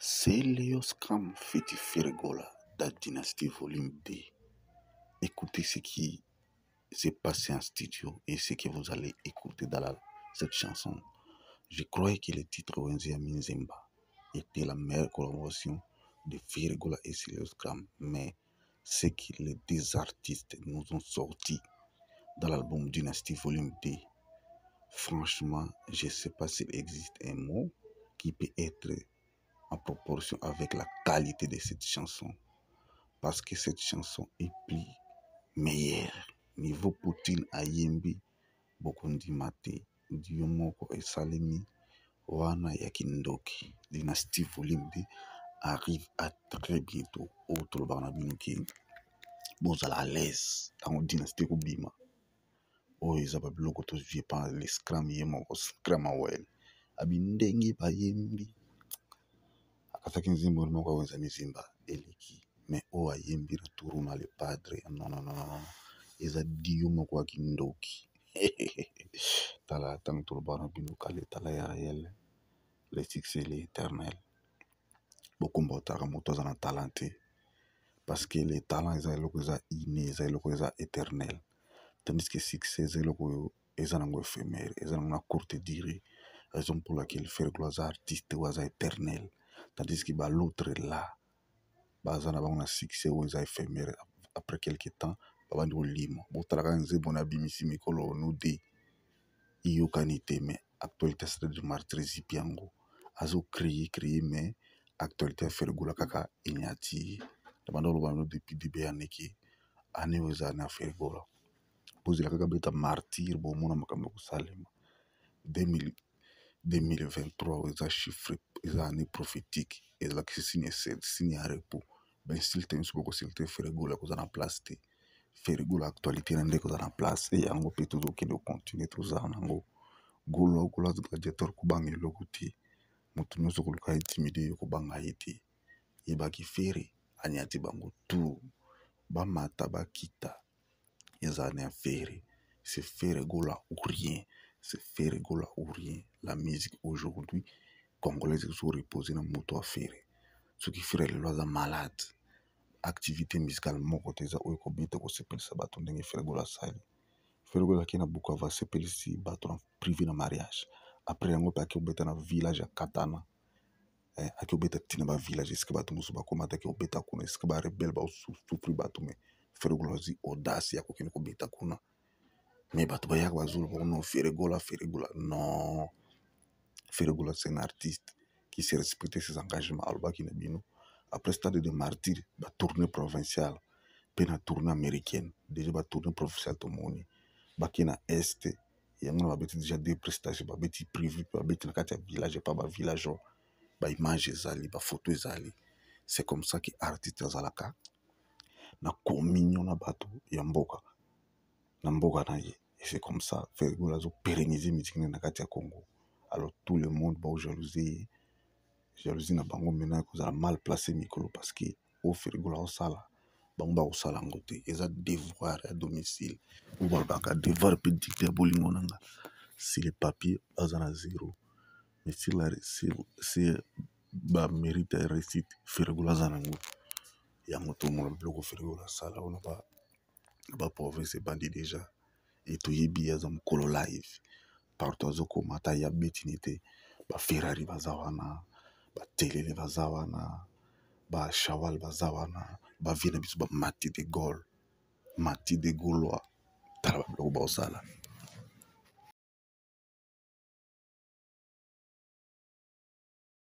Célioscram Feti Ferregola, la dynastie volume 2. Écoutez ce qui s'est passé en studio et ce que vous allez écouter dans cette chanson. Je croyais que le titre Wenzi Minzemba était la meilleure collaboration de Ferregola et Célioscram, mais ce que les deux artistes nous ont sorti dans l'album Dynastie volume 2, franchement, je ne sais pas s'il existe un mot qui peut être en proportion avec la qualité de cette chanson, parce que cette chanson est plus meilleure. Niveau Poutine Ayembi, Bokundi Mate, Diomoko et Salemi, Wana Yakindoki. Dynastie volume 2 arrive à très bientôt. Autre Barnabinuki, Bozala à l'aise dans la dynastie Kubima. Oh, ils avaient bloqué tous les pas les scram yemoko, scram awel. Abindengi Bayembi. Akataki nzimbo ni moko wenza mizimba eleki mais o ayembi na turuna le padre non eza dio moko wa kindoki tala tang turbana bino kale tala ya réel le succès est éternel bokumba otaka moto aza na talent parce que les talents eza eloko eza inné eza eloko eza éternel tandis que succès eza eloko eza nango éphémère eza nango na courte durée raison pour laquelle Ferregola aza artiste ou aza éternel. Tandis que l'autre là, baza na bango succès ou éphémère après quelques temps, babandi olimo. Botalaka nzebo na bimisi mikolo no de iyokanite mais actualité c'est de martyr piango. Azo créer mais actualité Ferregola kaka inyati. Dabando lo bano depuis début année ki année oza na Ferregola. Poser la kaka beta martyr bo mona makambo salema. 2023 eza chiffre eza année prophétique eza que signe à repos ben style ten so ko style Ferregola ko na place te Ferregola actualité na ndeko na place et yango pe toujours que de continuer tout ça nango golo gladiateur ko bangi lokuti mutu nyonso ko luka intimider ko banga iti yebaki fere anyati bango tout ba mata ba kita eza na fere c'est Ferregola ou rien. C'est Ferregola ou rien. La musique aujourd'hui, congolaise, est reposée dans le moto à faire. Ce qui ferait les lois malades. Activité musicale, mon côté, ça, ou qu'on bite, qu'on s'appelle ça, bâton, d'un Ferregola sali. Ferregola qui n'a beaucoup à s'appeler si, bâton, privé dans mariage. Après, on peut qu'on bite dans le village à Katana. À qu'on bite dans le village, est-ce que bâton, nous sommes comme attaquer au bête à qu'on est-ce que bah rebelle, bah, souffrir bâton, mais Ferregola dit audace, y'a qu'on bite à qu'on a. Mais bato bayak bazulu non Ferregola non Ferregola c'est un artiste qui sait respecter ses engagements alba qui nebino après stade de martyr ba tournée provinciale pena tournée américaine déjà ba tournée provinciale to moni ba kina est yango ba beti déjà deux prestations ba beti privé ba beti na kati ya village pas ba village ba image ezali ba photo ezali c'est comme ça que artiste azalaka na communion na bato ya mboka na mboka na ye. Et c'est comme ça, Ferregola a pérennisé musique na kati ya Congo. Alors tout le monde va jalousie na bango maintenant que a mal placé Mikolo parce que au Ferregola au sala, bango ba au sala ngote, ils ont devoir à domicile. Ou ba ka devoir peut dicter à bolingo nanga. Si les papiers azana zéro. Mais si la c'est ba mérite réussite Ferregola zanango. Yango tout le monde bloque Ferregola sala on ba province bandi déjà. Et tout y bien dans mokolo live partout azoko mata ya betinité ba Ferrari bazawana ba telele bazawana ba Chawal bazawana ba vina biso ba mati de gol tala ba ba osala